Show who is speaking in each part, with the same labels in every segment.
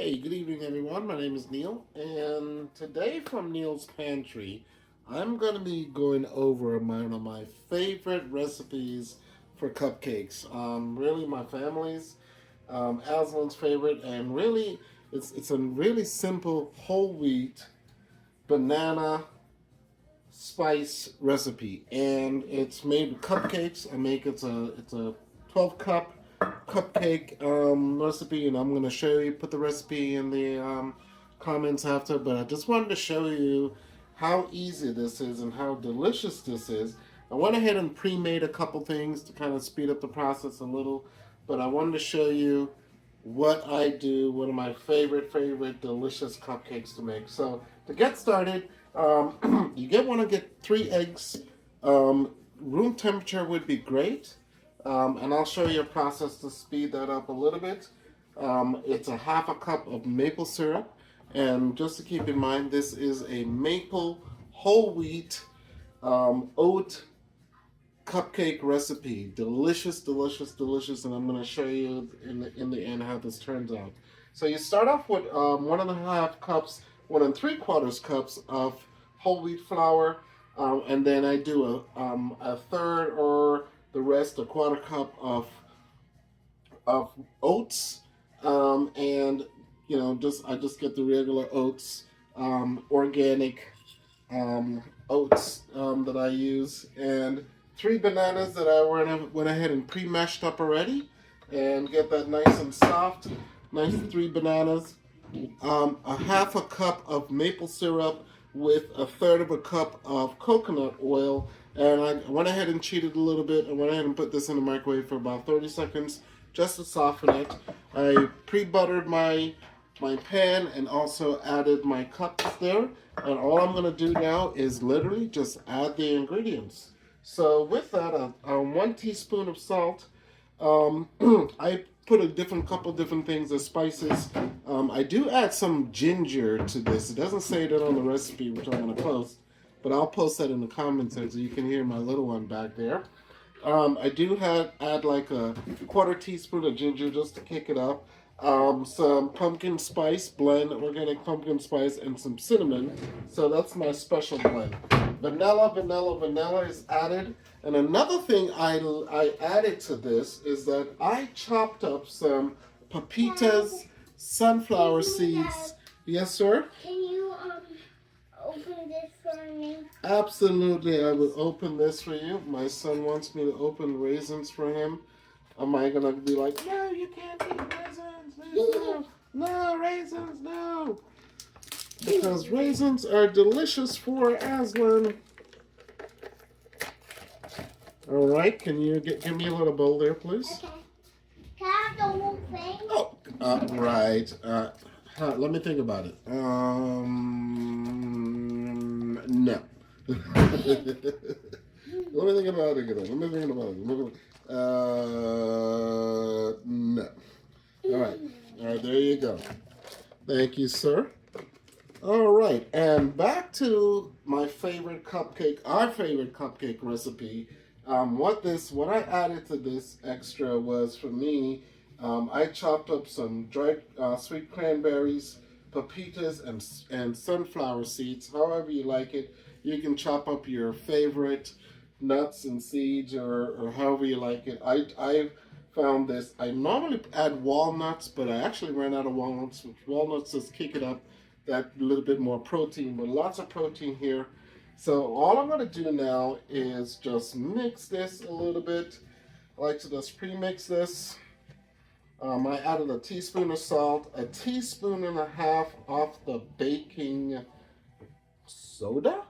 Speaker 1: Hey, good evening, everyone. My name is Neil, and today from Neil's Pantry, I'm going to be going over one of my favorite recipes for cupcakes. Really, my family's, Aslan's favorite, and really, it's a really simple whole wheat banana spice recipe, and it's made with cupcakes. It's a 12 cup cupcake recipe, and I'm gonna show you put the recipe in the comments after. But I just wanted to show you how easy this is and how delicious this is. I went ahead and pre-made a couple things to kind of speed up the process a little, but I wanted to show you what I do, one of my favorite delicious cupcakes to make. So to get started, you want to get 3 eggs. Room temperature would be great, and I'll show you a process to speed that up a little bit. It's a half a cup of maple syrup, and just to keep in mind, this is a maple whole wheat oat cupcake recipe. Delicious, delicious, and I'm going to show you in the end how this turns out. So you start off with 1.5 cups, 1 3/4 cups of whole wheat flour, and then I do a third or the rest, 1/4 cup of oats, and I just get the regular oats, organic oats that I use, and 3 bananas that I went ahead and pre-mashed up already, and get that nice and soft. Nice 3 bananas, a half a cup of maple syrup with a third of a cup of coconut oil, and I went ahead and cheated a little bit. I went ahead and put this in the microwave for about 30 seconds just to soften it. I pre-buttered my pan and also added my cups there, and all I'm going to do now is literally just add the ingredients. So with that, 1 teaspoon of salt. I put a couple different things as spices. I do add some ginger to this. It doesn't say that on the recipe, which I'm going to post, but I'll post that in the comments so you can hear my little one back there. I do add like a 1/4 teaspoon of ginger just to kick it up. Some pumpkin spice blend, organic pumpkin spice, and some cinnamon. So that's my special blend. Vanilla is added. And another thing I added to this is that I chopped up some pepitas, sunflower seeds. Yes, sir?
Speaker 2: Can you open this for me?
Speaker 1: Absolutely, I will open this for you. My son wants me to open raisins for him. Am I gonna be like, no, you can't eat raisins? No, raisins, no. Because raisins are delicious for Aslan. All right, can you give me a little bowl there, please?
Speaker 2: Okay. Can I have the whole thing?
Speaker 1: Oh, right. Let me think about it. No. Let me think about it. No. All right, there you go. Thank you, sir. All right, and back to my favorite cupcake, our favorite cupcake recipe. What I added to this extra was, for me, I chopped up some dried sweet cranberries, pepitas, and sunflower seeds. However you like it, you can chop up your favorite nuts and seeds, or however you like it. I found this. I normally add walnuts, but I actually ran out of walnuts. Walnuts just kick it up that little bit more protein, but lots of protein here. So all I'm going to do now is just mix this a little bit. I like to just pre-mix this. I added a teaspoon of salt, 1.5 teaspoons of the baking soda.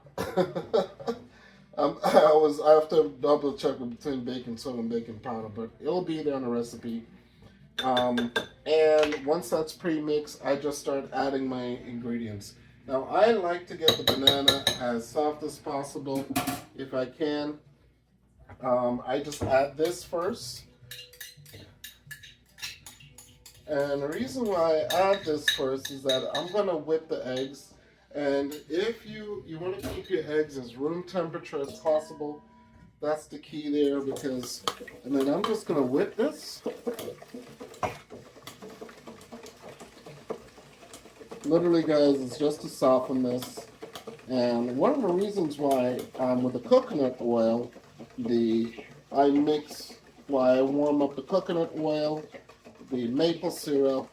Speaker 1: I have to double check between baking soda and baking powder, but it'll be there on the recipe. And once that's pre-mixed, I just start adding my ingredients. Now, I like to get the banana as soft as possible if I can. I just add this first. And the reason why I add this first is that I'm going to whip the eggs. And if you want to keep your eggs as room temperature as possible, that's the key there. And then I'm just going to whip this. Literally, guys, it's just to soften this. And one of the reasons why with the coconut oil, I mix, I warm up the coconut oil, the maple syrup,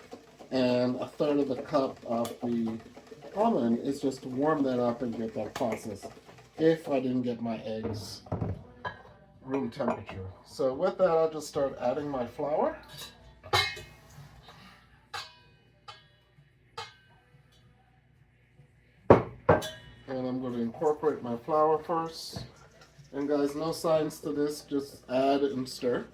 Speaker 1: and a third of the cup of the almond is just to warm that up and get that process if I didn't get my eggs room temperature. So with that, I'll just start adding my flour. And I'm going to incorporate my flour first. And guys, no science to this, just add and stir.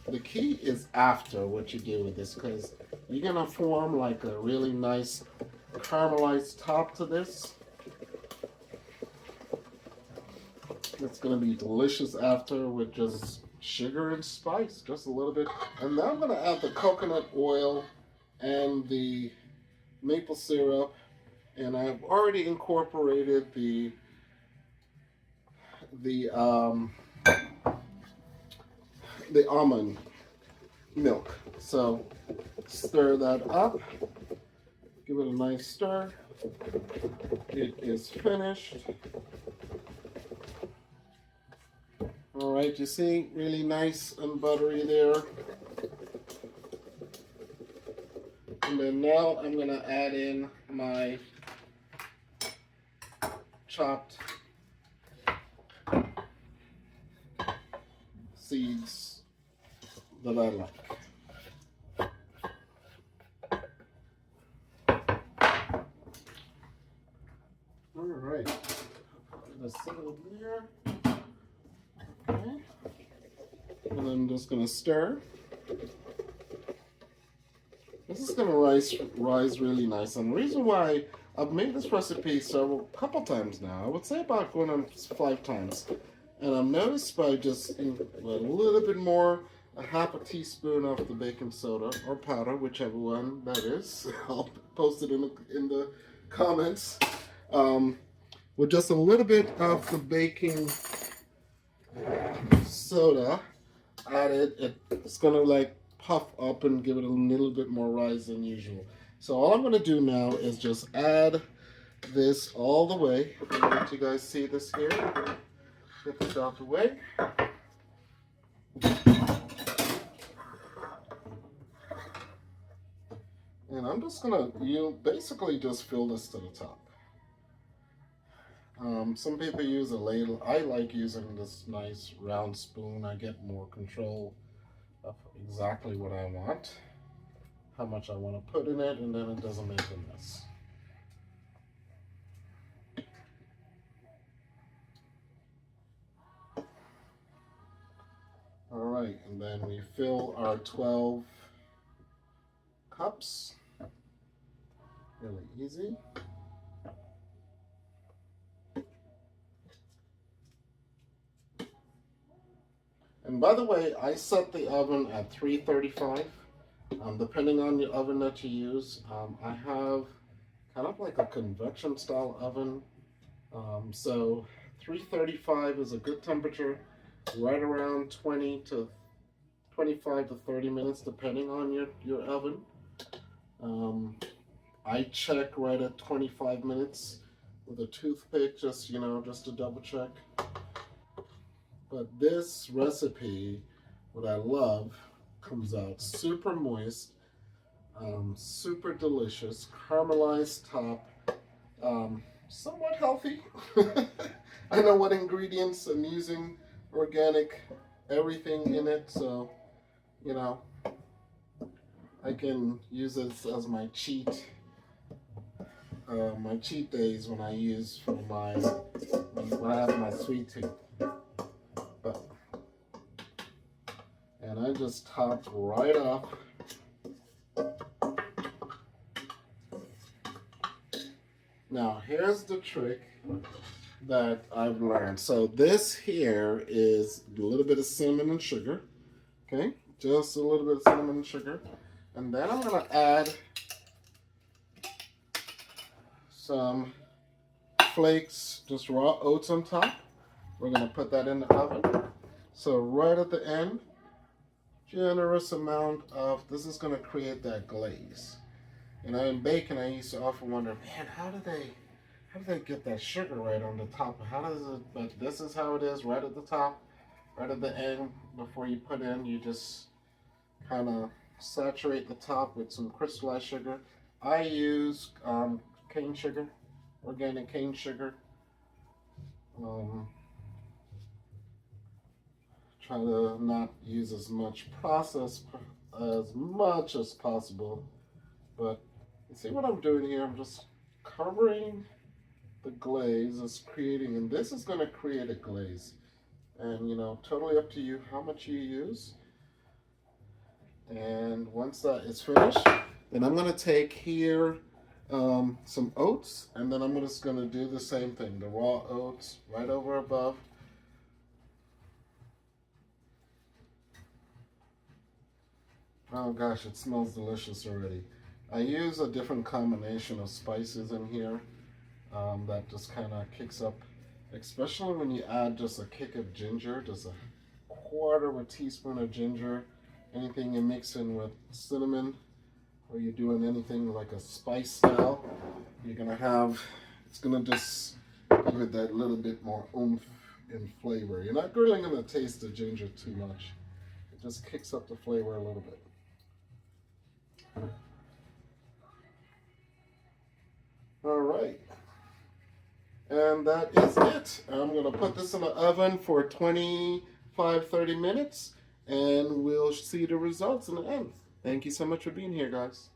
Speaker 1: The key is after what you do with this, because you're going to form like a really nice caramelized top to this. It's going to be delicious after with just sugar and spice, just a little bit. And now I'm going to add the coconut oil and the maple syrup. And I've already incorporated the almond milk. So stir that up. Give it a nice stir. It is finished. All right, you see, really nice and buttery there. And then now I'm gonna add in my chopped seeds that I like. All right, let's set it over there. Okay, and I'm just gonna stir. This is gonna rise really nice. And the reason why I've made this recipe couple times now, I would say about going on 5 times. And I've noticed by just a little bit more, a half a teaspoon of the baking soda or powder, whichever one that is. I'll post it in the comments. With just a little bit of the baking soda added, it's gonna like puff up and give it a little bit more rise than usual. So all I'm gonna do now is just add this all the way. Let you guys see this here. Get this out the way. And I'm just gonna, basically just fill this to the top. Some people use a ladle. I like using this nice round spoon. I get more control of exactly what I want, how much I want to put in it, and then it doesn't make a mess. All right, and then we fill our 12 cups. Really easy. And by the way, I set the oven at 335. Depending on the oven that you use, I have kind of like a convection style oven. So 335 is a good temperature, right around 20 to 25 to 30 minutes, depending on your oven. I check right at 25 minutes with a toothpick, just to double check. But this recipe, what I love, comes out super moist, super delicious, caramelized top, somewhat healthy. I know what ingredients I'm using, organic, everything in it, so I can use this as my cheat days when I have my sweet tooth. And I just top right off. Now here's the trick that I've learned. So this here is a little bit of cinnamon and sugar. Okay, just a little bit of cinnamon and sugar. And then I'm gonna add some flakes, just raw oats on top. We're gonna put that in the oven. So right at the end, generous amount of, this is gonna create that glaze. And in baking, I used to often wonder, man, how do they get that sugar right on the top? How does it? But this is how it is, right at the top, right at the end. Before you put in, you just kind of saturate the top with some crystallized sugar. I use cane sugar, organic cane sugar. Um, Try to not use as much processed as much as possible. But you see what I'm doing here? I'm just covering the glaze. It's creating, and this is going to create a glaze. And you know, totally up to you how much you use. And once that is finished, then I'm going to take here some oats, and then I'm just going to do the same thing. The raw oats right over above. Oh gosh, it smells delicious already. I use a different combination of spices in here that just kind of kicks up, especially when you add just a kick of ginger, just a quarter of a teaspoon of ginger. Anything you mix in with cinnamon, or you're doing anything like a spice style, you're gonna have, it's gonna just give it that little bit more oomph and flavor. You're not really gonna taste the ginger too much. It just kicks up the flavor a little bit. All right, and that is it. I'm gonna put this in the oven for 25-30 minutes, and we'll see the results in the end. Thank you so much for being here, guys.